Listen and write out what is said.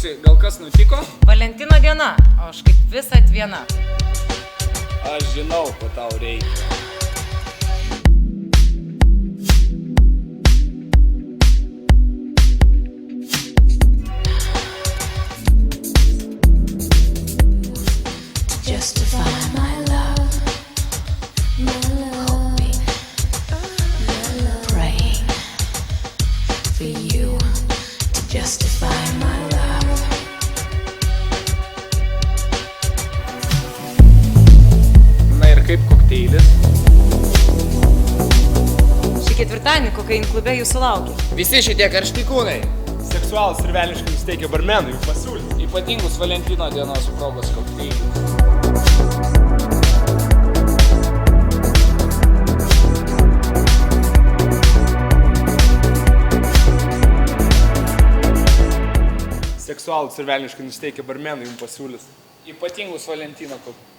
Klausyk, gal kas nutiko? Valentino diena, o aš kaip visat viena. Aš žinau, ko tau reikia. Justify my love, hoping, praying for you to justify my love. Na ir kaip kokteilis? Šį ketvirtadienį kokain klube jūsų laukia. Visi šitie karšti kūnai. Seksualus ir velniškai nusteikę barmenų jų pasiūlyti. Ypatingus Valentino dienos progos kokteilius. Seksualus ir velniškai nusteikę barmenų jų pasiūlyti. Ypatingus Valentino kokteilius.